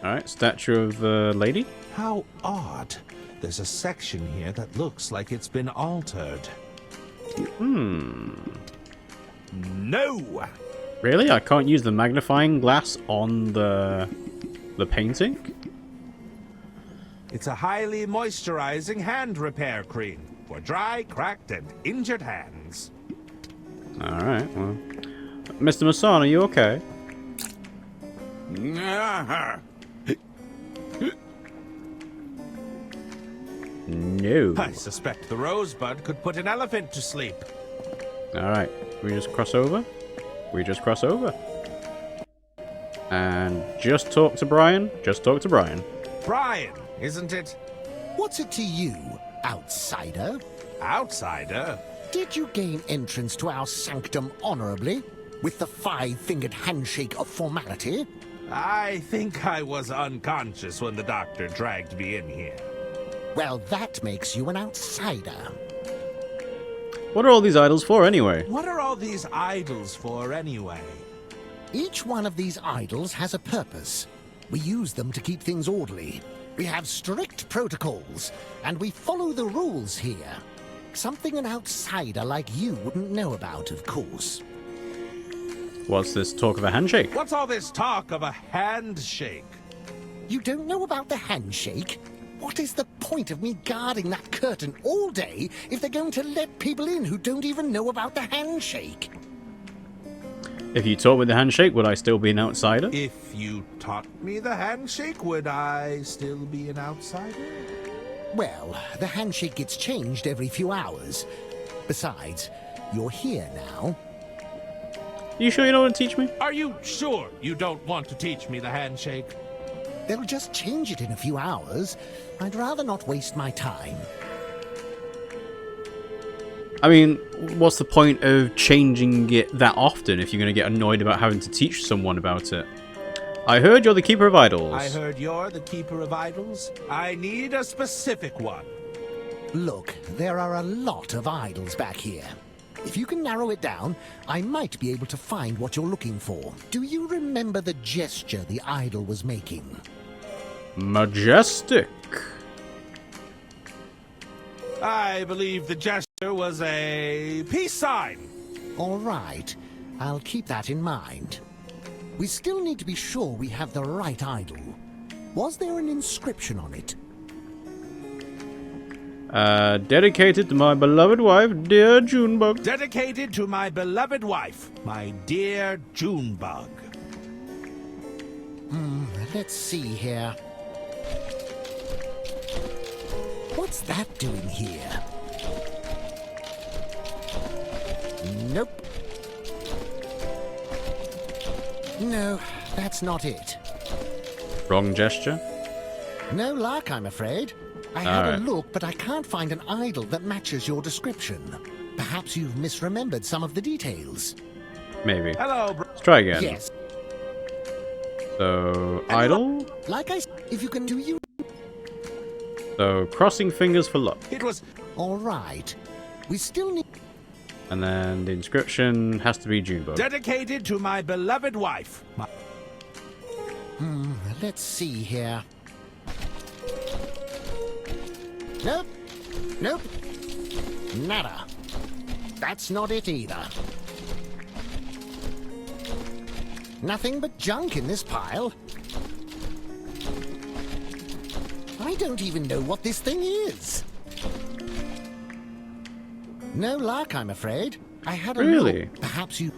Alright, statue of the lady. How odd. There's a section here that looks like it's been altered. No! Really? I can't use the magnifying glass on the painting? It's a highly moisturizing hand repair cream for dry, cracked, and injured hands. Alright, well. Mr. Masan, are you okay? No. I suspect the rosebud could put an elephant to sleep. Alright, we just cross over? We just cross over. And just talk to Brian. Just talk to Brian. Brian, isn't it? What's it to you, outsider? Outsider? Did you gain entrance to our sanctum honorably, with the five-fingered handshake of formality? I think I was unconscious when the doctor dragged me in here. Well, that makes you an outsider. What are all these idols for, anyway? What are all these idols for, anyway? Each one of these idols has a purpose. We use them to keep things orderly. We have strict protocols, and we follow the rules here. Something an outsider like you wouldn't know about, of course. What's this talk of a handshake? What's all this talk of a handshake? You don't know about the handshake? What is the point of me guarding that curtain all day if they're going to let people in who don't even know about the handshake? If you taught with the handshake, would I still be an outsider? If you taught me the handshake, would I still be an outsider? Well, the handshake gets changed every few hours. Besides, you're here now. You sure you don't want to teach me? Are you sure you don't want to teach me the handshake? They'll just change it in a few hours. I'd rather not waste my time. I mean, what's the point of changing it that often if you're going to get annoyed about having to teach someone about it? I heard you're the keeper of idols. I heard you're the keeper of idols. I need a specific one. Look, there are a lot of idols back here. If you can narrow it down, I might be able to find what you're looking for. Do you remember the gesture the idol was making? Majestic. I believe the gesture was a peace sign. All right, I'll keep that in mind. We still need to be sure we have the right idol. Was there an inscription on it? Dedicated to my beloved wife, dear Junebug. Dedicated to my beloved wife, my dear Junebug. Let's see here. What's that doing here? Nope. No, that's not it. Wrong gesture. No luck, I'm afraid. I had a look, but I can't find an idol that matches your description. Perhaps you've misremembered some of the details. Maybe. Hello, bro. Let's try again. Yes. So, idol. Like I said, if you can do you... So, crossing fingers for luck. It was... All right. We still need... And then the inscription has to be Junebug. Dedicated to my beloved wife. Let's see here. Nope. Nope. Nada. That's not it either. Nothing but junk in this pile. I don't even know what this thing is. No luck, I'm afraid. I had a Really? look. Perhaps you...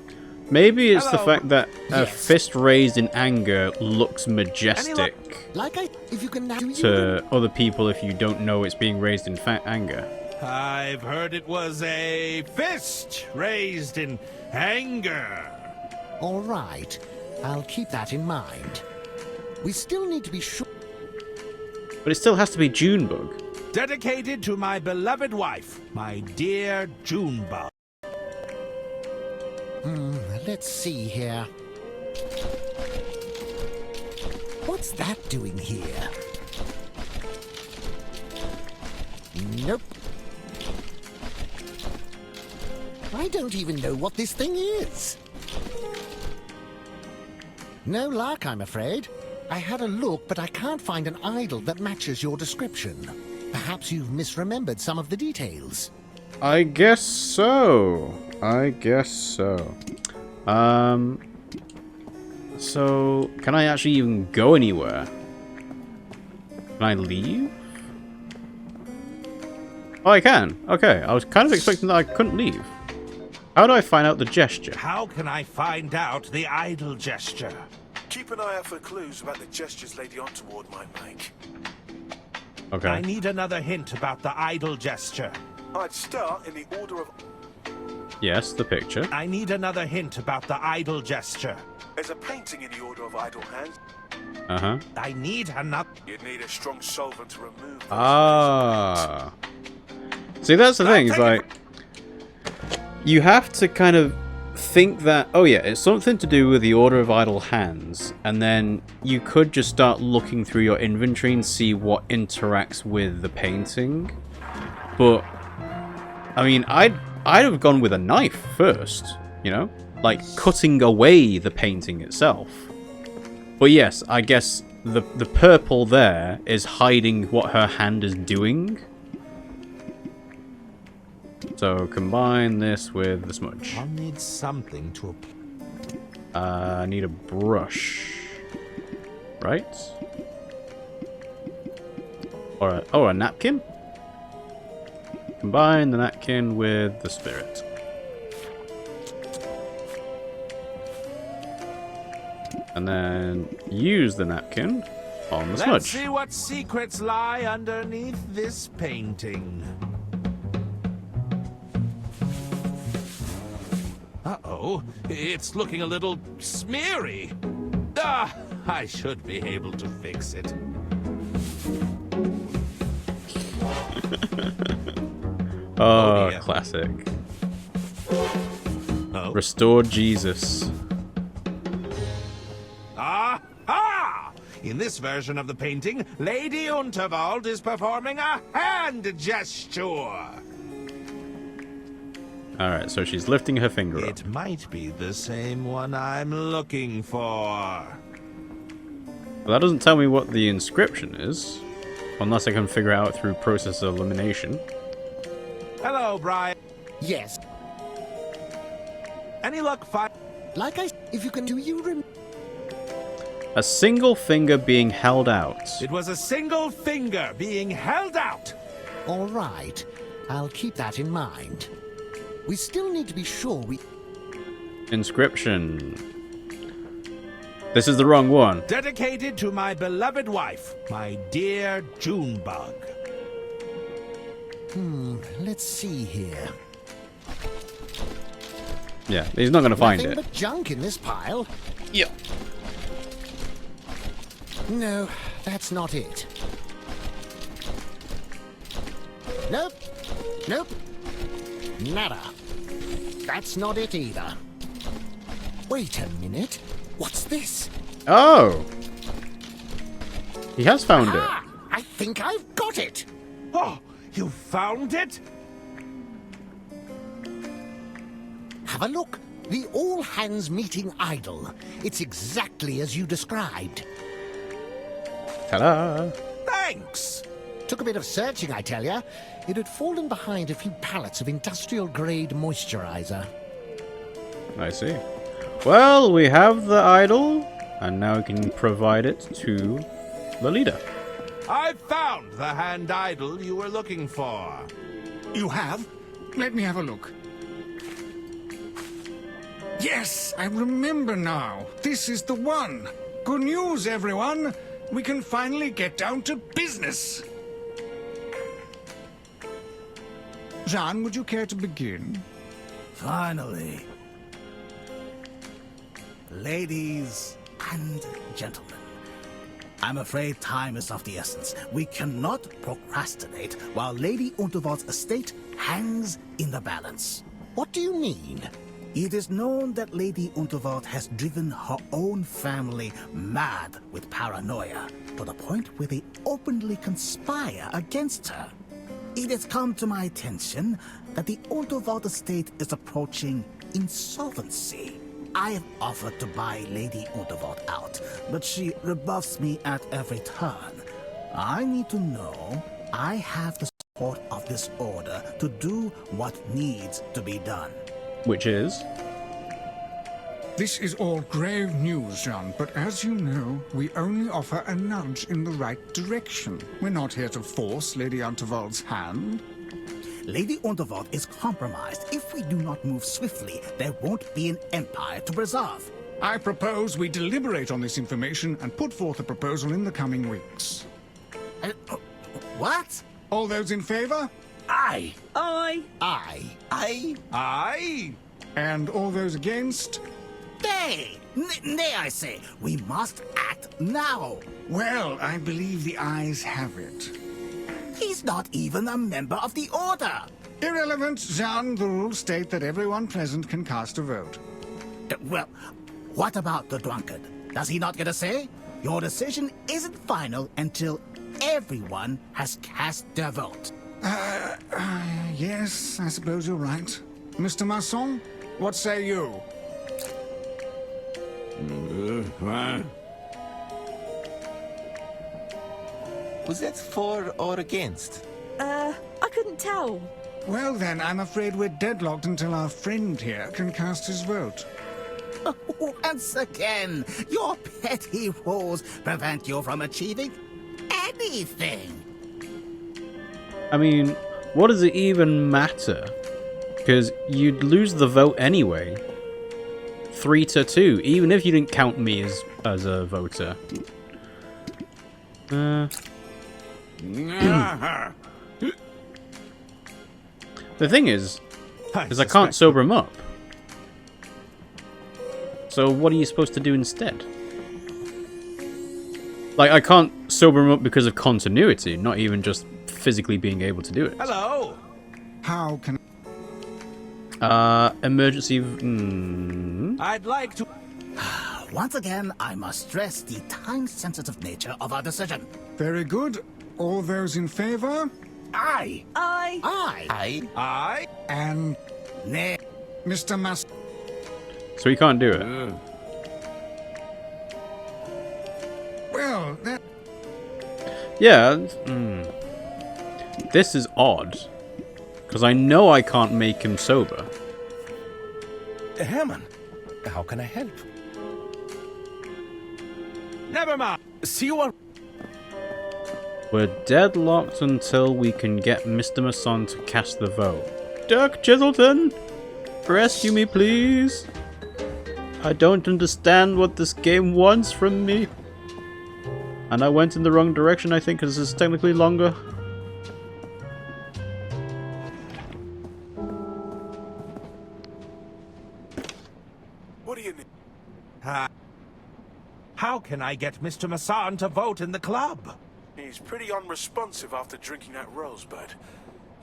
Maybe it's the Hello. fact that a Yes. fist raised in anger looks majestic Like I... If you can... to other people if you don't know it's being raised in anger. I've heard it was a fist raised in anger. All right. I'll keep that in mind. We still need to be sure... But it still has to be Junebug. Dedicated to my beloved wife, my dear Junebug. Let's see here. What's that doing here? Nope. I don't even know what this thing is. No luck, I'm afraid. I had a look, but I can't find an idol that matches your description. Perhaps you've misremembered some of the details. I guess so. So, can I actually even go anywhere? Can I leave? Oh, I can. Okay, I was kind of expecting that I couldn't leave. How do I find out the gesture? How can I find out the idol gesture? Keep an eye out for clues about the gestures Lady Untoward might make. Okay. I need another hint about the idol gesture. I'd start in the order of... Yes, the picture. I need another hint about the idol gesture. There's a painting in the order of idle hands. Uh-huh. I need another... You'd need a strong solvent to remove those. Ah. See, that's the thing. It's like... You have to kind of think that, oh yeah, it's something to do with the order of idle hands, and then you could just start looking through your inventory and see what interacts with the painting. But, I mean, I'd have gone with a knife first, you know? Like, cutting away the painting itself. But yes, I guess the purple there is hiding what her hand is doing. So combine this with the smudge. I'll need something to... I need a brush. Right? Or a napkin? Combine the napkin with the spirit. And then use the napkin on the smudge. Let's see what secrets lie underneath this painting. Uh-oh, it's looking a little smeary. Ah, I should be able to fix it. Oh, dear. classic. Oh. Restored Jesus. Aha! In this version of the painting, Lady Unterwald is performing a hand gesture. Alright, so she's lifting her finger up. It might be the same one I'm looking for. But that doesn't tell me what the inscription is. Unless I can figure it out through process of elimination. Hello, Brian. Yes. Any luck Like if you can do you remember? A single finger being held out. It was a single finger being held out. All right. I'll keep that in mind. We still need to be sure we... Inscription. This is the wrong one. Dedicated to my beloved wife, my dear Junebug. Let's see here. Yeah, he's not going to find Nothing it. but junk in this pile. Yep. No, that's not it. Nope. Nope. Nada. That's not it either. Wait a minute. What's this? Oh! He has found it. Ah! I think I've got it. Oh, you found it? Have a look. The all-hands-meeting idol. It's exactly as you described. Ta-da! Thanks. Took a bit of searching, I tell ya. It had fallen behind a few pallets of industrial-grade moisturizer. I see. Well, we have the idol, and now we can provide it to the leader. I found the hand idol you were looking for. You have? Let me have a look. Yes, I remember now. This is the one. Good news, everyone. We can finally get down to business. Jean, would you care to begin? Finally. Ladies and gentlemen, I'm afraid time is of the essence. We cannot procrastinate while Lady Unterwald's estate hangs in the balance. What do you mean? It is known that Lady Unterwald has driven her own family mad with paranoia, to the point where they openly conspire against her. It has come to my attention that the Unterwald estate is approaching insolvency. I have offered to buy Lady Unterwald out, but she rebuffs me at every turn. I need to know I have the support of this order to do what needs to be done. Which is? This is all grave news, Jean, but as you know, we only offer a nudge in the right direction. We're not here to force Lady Unterwald's hand. Lady Unterwald is compromised. If we do not move swiftly, there won't be an empire to preserve. I propose we deliberate on this information and put forth a proposal in the coming weeks. What? All those in favor? Aye. Aye. Aye. Aye. And all those against? Nay. Nay, I say. We must act now. Well, I believe the ayes have it. He's not even a member of the order. Irrelevant, Jean. The rules state that everyone present can cast a vote. Well, what about the drunkard? Does he not get a say? Your decision isn't final until everyone has cast their vote. Yes, I suppose you're right. Mr. Masson, what say you? Was that for or against? I couldn't tell. Well then, I'm afraid we're deadlocked until our friend here can cast his vote. Once again, your petty rules prevent you from achieving anything. I mean, what does it even matter? Because you'd lose the vote anyway. 3-2, even if you didn't count me as a voter. The thing is I can't sober him up. So what are you supposed to do instead? Like, I can't sober him up because of continuity, not even just physically being able to do it. Hello. How can... Emergency... I'd like to... Once again, I must stress the time-sensitive nature of our decision. Very good. All those in favor? Aye. Aye. Aye. Aye. Aye. And Nay. Mr. Masson? So he can't do it. Well, that... Yeah. This is odd. Because I know I can't make him sober. Herman, how can I help? Never mind. See you are... We're deadlocked until we can get Mr. Masson to cast the vote. Dirk Chiselton! Rescue me, please! I don't understand what this game wants from me. And I went in the wrong direction, I think, because this is technically longer. What do you need? How can I get Mr. Masson to vote in the club? He's pretty unresponsive after drinking that rosebud.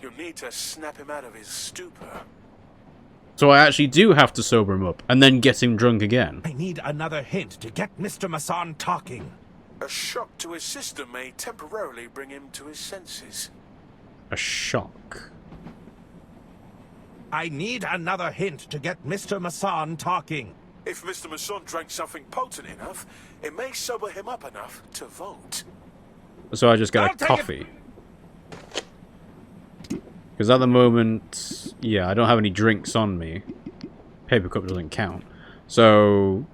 You'll need to snap him out of his stupor. So I actually do have to sober him up, and then get him drunk again. I need another hint to get Mr. Masson talking. A shock to his system may temporarily bring him to his senses. A shock. I need another hint to get Mr. Masson talking. If Mr. Masson drank something potent enough, it may sober him up enough to vote. So I just I'll got a take coffee. Because at the moment, yeah, I don't have any drinks on me. Paper cup doesn't count. So,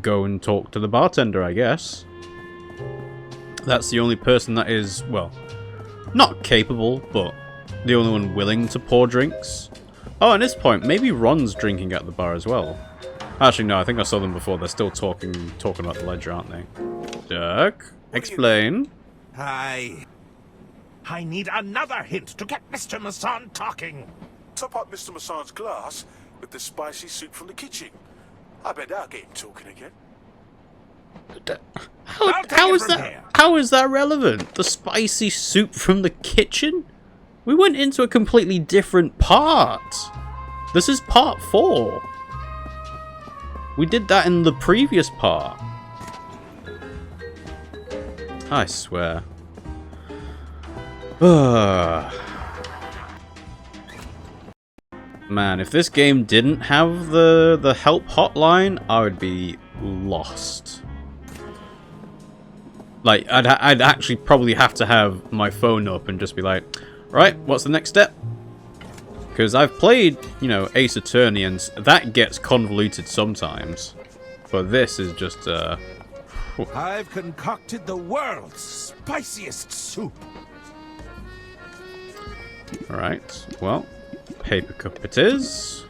go and talk to the bartender, I guess. That's the only person that is, well, not capable, but the only one willing to pour drinks. Oh, at this point, maybe Ron's drinking at the bar as well. Actually, no, I think I saw them before. They're still talking about the ledger, aren't they? Dirk, explain. I need another hint to get Mr. Masson talking. Top up Mr. Masson's glass with the spicy soup from the kitchen. I bet that'll get him talking again. How is that relevant? The spicy soup from the kitchen? We went into a completely different part. This is part 4. We did that in the previous part. I swear. Man, if this game didn't have the help hotline, I would be lost. Like, I'd actually probably have to have my phone up and just be like, right, what's the next step? Because I've played, you know, Ace Attorney, and that gets convoluted sometimes. But this is just, I've concocted the world's spiciest soup. Alright, well, paper cup it is.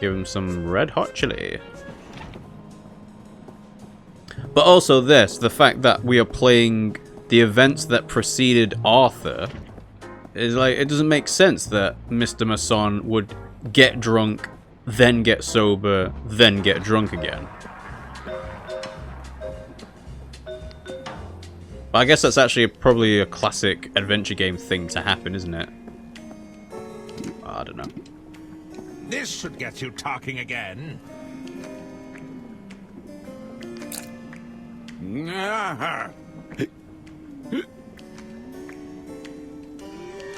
Give him some red hot chili. But also this, the fact that we are playing the events that preceded Arthur, is like, it doesn't make sense that Mr. Masson would get drunk, then get sober, then get drunk again. But I guess that's actually probably a classic adventure game thing to happen, isn't it? I don't know. This should get you talking again.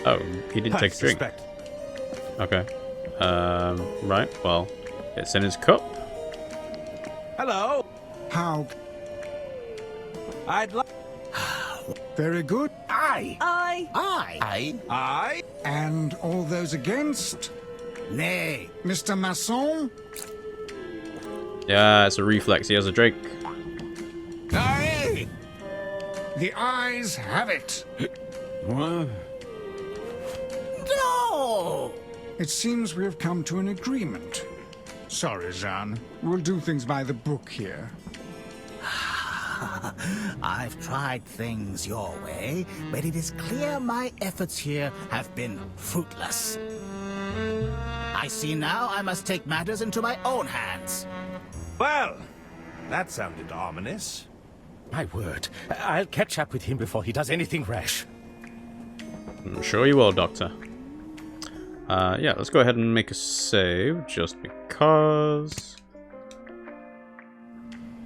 Oh, he didn't I take a drink. suspect. Okay. Right, well, it's in his cup. Hello. How? I'd like. Very good. Aye. I. And all those against? Nay. Mr. Masson? Yeah, it's a reflex. He has a drink. Aye. The ayes have it. No! It seems we have come to an agreement. Sorry, Jean. We'll do things by the book here. I've tried things your way, but it is clear my efforts here have been fruitless. I see now I must take matters into my own hands. Well, that sounded ominous. My word. I'll catch up with him before he does anything rash. I'm sure you will, Doctor. Yeah, let's go ahead and make a save, just because.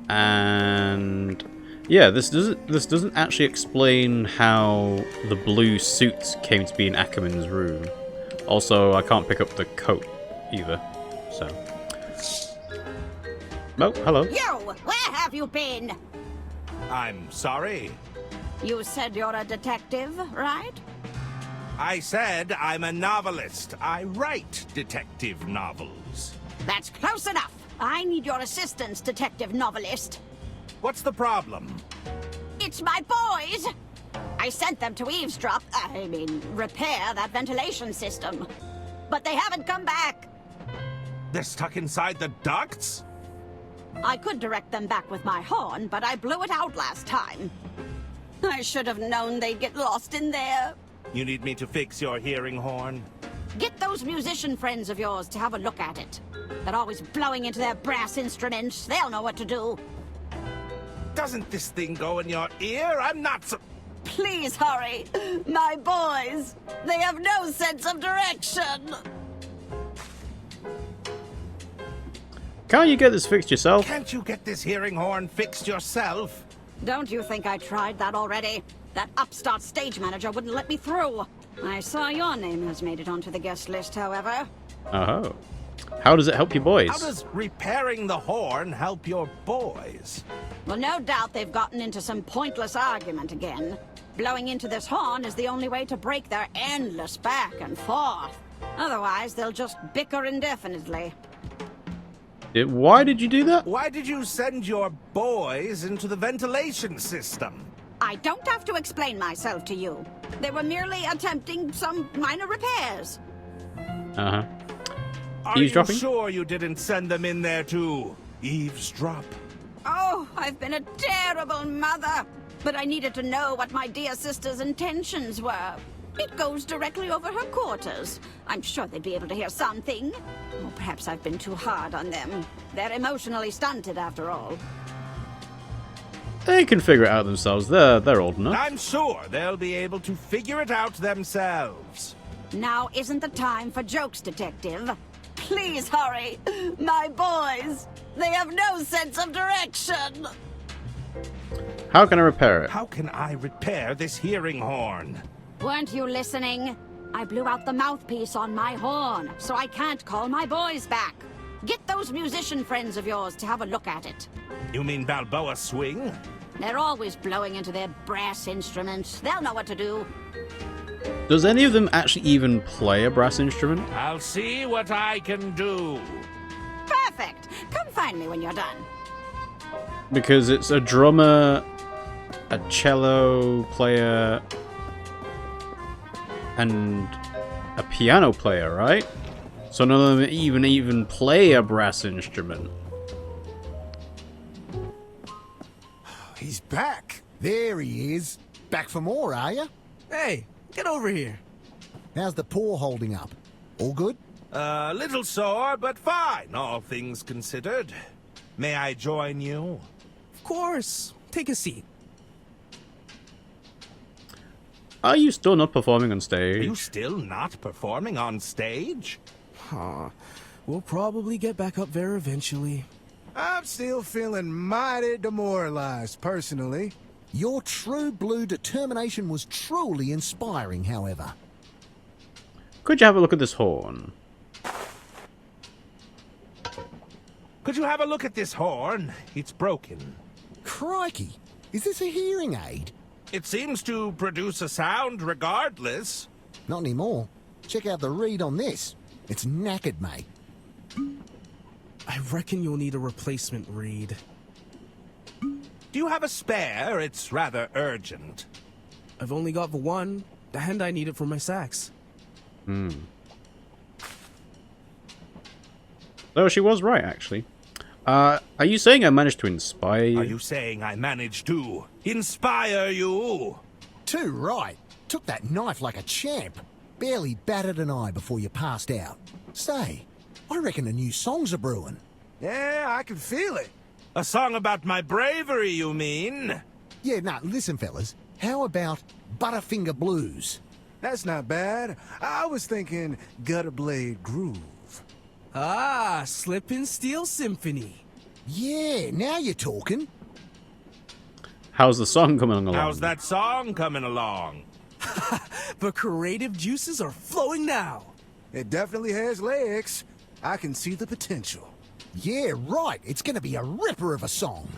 And yeah, this doesn't actually explain how the blue suit came to be in Ackerman's room. Also, I can't pick up the coat either. So. Oh, hello. You! Where have you been? I'm sorry. You said you're a detective, right? I said I'm a novelist. I write detective novels. That's close enough. I need your assistance, detective novelist. What's the problem? It's my boys! I sent them to eavesdrop, repair that ventilation system. But they haven't come back. They're stuck inside the ducts? I could direct them back with my horn, but I blew it out last time. I should have known they'd get lost in there. You need me to fix your hearing horn? Get those musician friends of yours to have a look at it. They're always blowing into their brass instruments. They'll know what to do. Doesn't this thing go in your ear? I'm not so... Please hurry. My boys. They have no sense of direction. Can't you get this fixed yourself? Can't you get this hearing horn fixed yourself? Don't you think I tried that already? That upstart stage manager wouldn't let me through. I saw your name has made it onto the guest list, however. Oh. How does it help your boys? How does repairing the horn help your boys? Well, no doubt they've gotten into some pointless argument again. Blowing into this horn is the only way to break their endless back and forth. Otherwise, they'll just bicker indefinitely. Why did you do that? Why did you send your boys into the ventilation system? I don't have to explain myself to you. They were merely attempting some minor repairs. Uh-huh. Are you Eavesdropping? sure you didn't send them in there to eavesdrop? Oh, I've been a terrible mother. But I needed to know what my dear sister's intentions were. It goes directly over her quarters. I'm sure they'd be able to hear something. Or perhaps I've been too hard on them. They're emotionally stunted, after all. They can figure it out themselves. They're old enough. I'm sure they'll be able to figure it out themselves. Now isn't the time for jokes, Detective. Please hurry. My boys. They have no sense of direction. How can I repair it? How can I repair this hearing horn? Weren't you listening? I blew out the mouthpiece on my horn, so I can't call my boys back. Get those musician friends of yours to have a look at it. You mean Balboa Swing? They're always blowing into their brass instruments. They'll know what to do. Does any of them actually even play a brass instrument? I'll see what I can do. Perfect. Come find me when you're done. Because it's a drummer, a cello player, and a piano player, right? So none of them even play a brass instrument. He's back. There he is. Back for more, are you? Hey, get over here. How's the paw holding up? All good? A little sore, but fine, all things considered. May I join you? Of course. Take a seat. Are you still not performing on Are stage? you still not performing on stage? We'll probably get back up there eventually. I'm still feeling mighty demoralized, personally. Your true blue determination was truly inspiring, however. Could you have a look at this horn? Could you have a look at this horn? It's broken. Crikey, is this a hearing aid? It seems to produce a sound regardless. Not anymore. Check out the reed on this. It's knackered, mate. I reckon you'll need a replacement reed. Do you have a spare? It's rather urgent. I've only got the one, and I need it for my sax. Oh, she was right, actually. Are you saying I managed to inspire you? Are you saying I managed to inspire you? Too right. Took that knife like a champ. Barely batted an eye before you passed out. Say, I reckon a new song's a brewing. Yeah, I can feel it. A song about my bravery, you mean? Yeah, nah, listen, fellas. How about Butterfinger Blues? That's not bad. I was thinking Gutter Blade Groove. Ah, Slippin' Steel Symphony. Yeah, now you're talking. How's the song coming along? How's that song coming along? The creative juices are flowing now. It definitely has legs. I can see the potential. Yeah, right. It's gonna be a ripper of a song.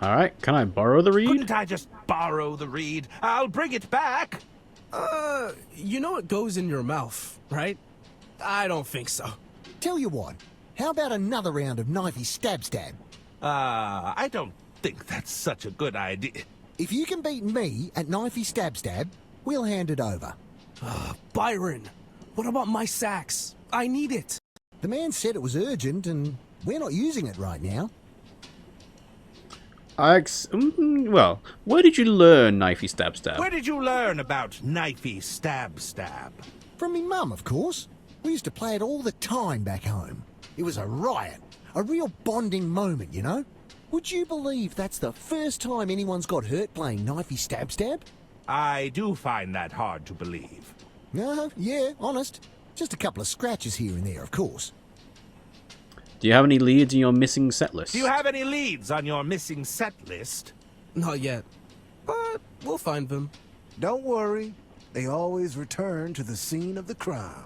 Alright, can I borrow the reed? Couldn't I just borrow the reed? I'll bring it back. You know it goes in your mouth, right? I don't think so. Tell you what, how about another round of knifey stab? I don't think that's such a good idea. If you can beat me at knifey stab, we'll hand it over. Byron, what about my sax? I need it. The man said it was urgent, and we're not using it right now. Well, where did you learn knifey stab? Where did you learn about knifey stab? From me mum, of course. We used to play it all the time back home. It was a riot. A real bonding moment, you know? Would you believe that's the first time anyone's got hurt playing knifey stab? I do find that hard to believe. No, yeah, honest. Just a couple of scratches here and there, of course. Do you have any leads in your missing set list? Do you have any leads on your missing set list? Not yet, but we'll find them. Don't worry. They always return to the scene of the crime.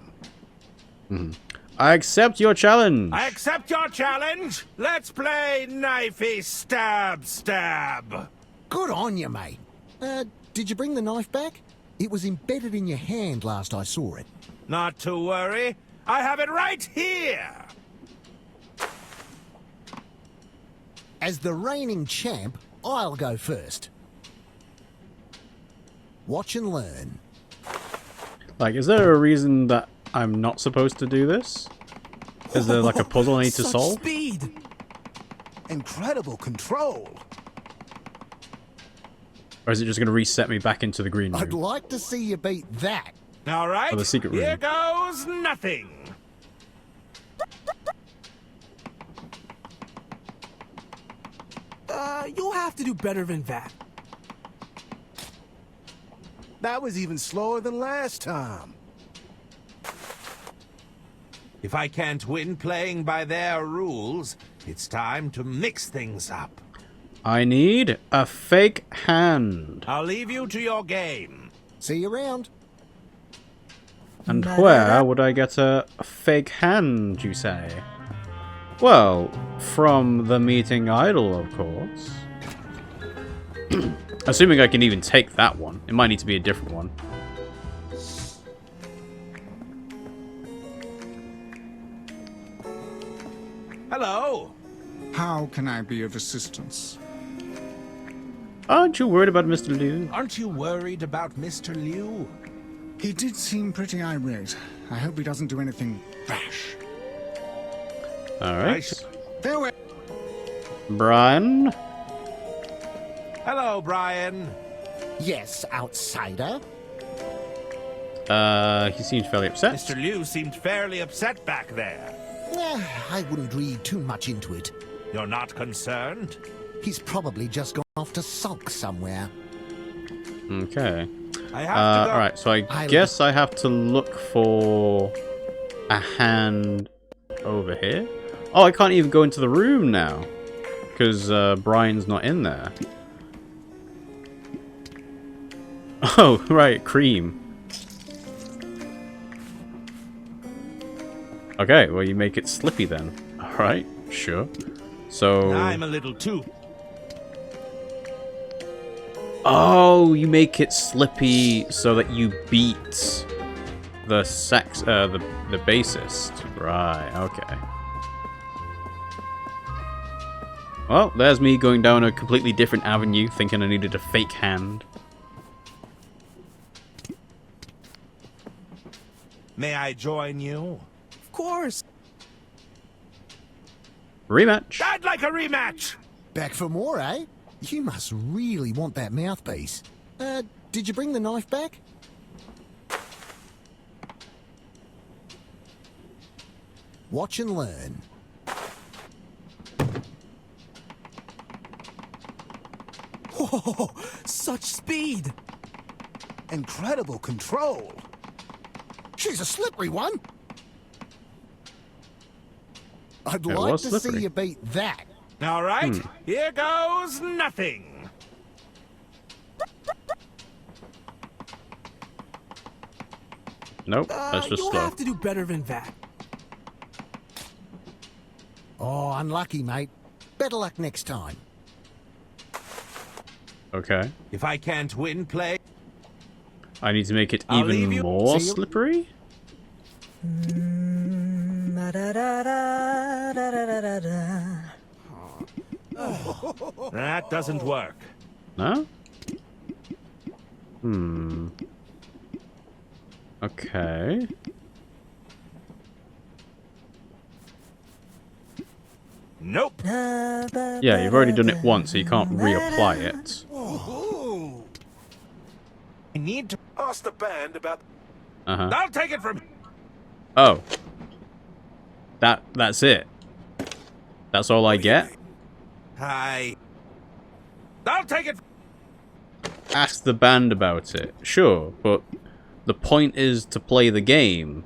I accept your challenge. I accept your challenge. Let's play knifey stab. Good on you, mate. Did you bring the knife back? It was embedded in your hand last I saw it. Not to worry. I have it right here. As the reigning champ, I'll go first. Watch and learn. Like, is there a reason that I'm not supposed to do this? Is there like a puzzle I need to Such solve? Speed. Incredible control. Or is it just going to reset me back into the green room? I'd like to see you beat that. All right. Oh, the secret room. Here goes nothing. You'll have to do better than that. That was even slower than last time. If I can't win playing by their rules, it's time to mix things up. I need a fake hand. I'll leave you to your game. See you around. And where would I get a fake hand, you say? Well, from the meeting idol, of course. Assuming I can even take that one. It might need to be a different one. Hello. How can I be of assistance? Aren't you worried about Mr. Liu? Aren't you worried about Mr. Liu? He did seem pretty irate. I hope he doesn't do anything rash. Alright. Farewell. Brian? Hello, Brian. Yes, outsider. He seems fairly upset. Mr. Liu seemed fairly upset back there. I wouldn't read too much into it. You're not concerned? He's probably just gone off to sulk somewhere. Okay. I have to go. Alright, so I guess I have to look for a hand over here. Oh, I can't even go into the room now. Because Brian's not in there. Oh, right, cream. Okay, well you make it slippy then. Alright, sure. So... I'm a little too... Oh, you make it slippy so that you beat the the bassist. Right, okay. Well, there's me going down a completely different avenue, thinking I needed a fake hand. May I join you? Of course. Rematch. I'd like a rematch! Back for more, eh? You must really want that mouthpiece. Did you bring the knife back? Watch and learn. Whoa, such speed. Incredible control. She's a slippery one. I'd It like was to slippery. see you beat that. All right, here goes nothing. Nope, that's just You'll slow. have to do better than that. Oh, unlucky, mate. Better luck next time. Okay. If I can't win, play. I need to make it I'll leave even you. more See you. slippery? That doesn't work. No? Okay. Nope. Yeah, you've already done it once, so you can't reapply it. I need to... Ask the band about... Uh-huh. I'll take it from... Oh. That's it. That's all I get? I'll take it... Ask the band about it. Sure, but the point is to play the game.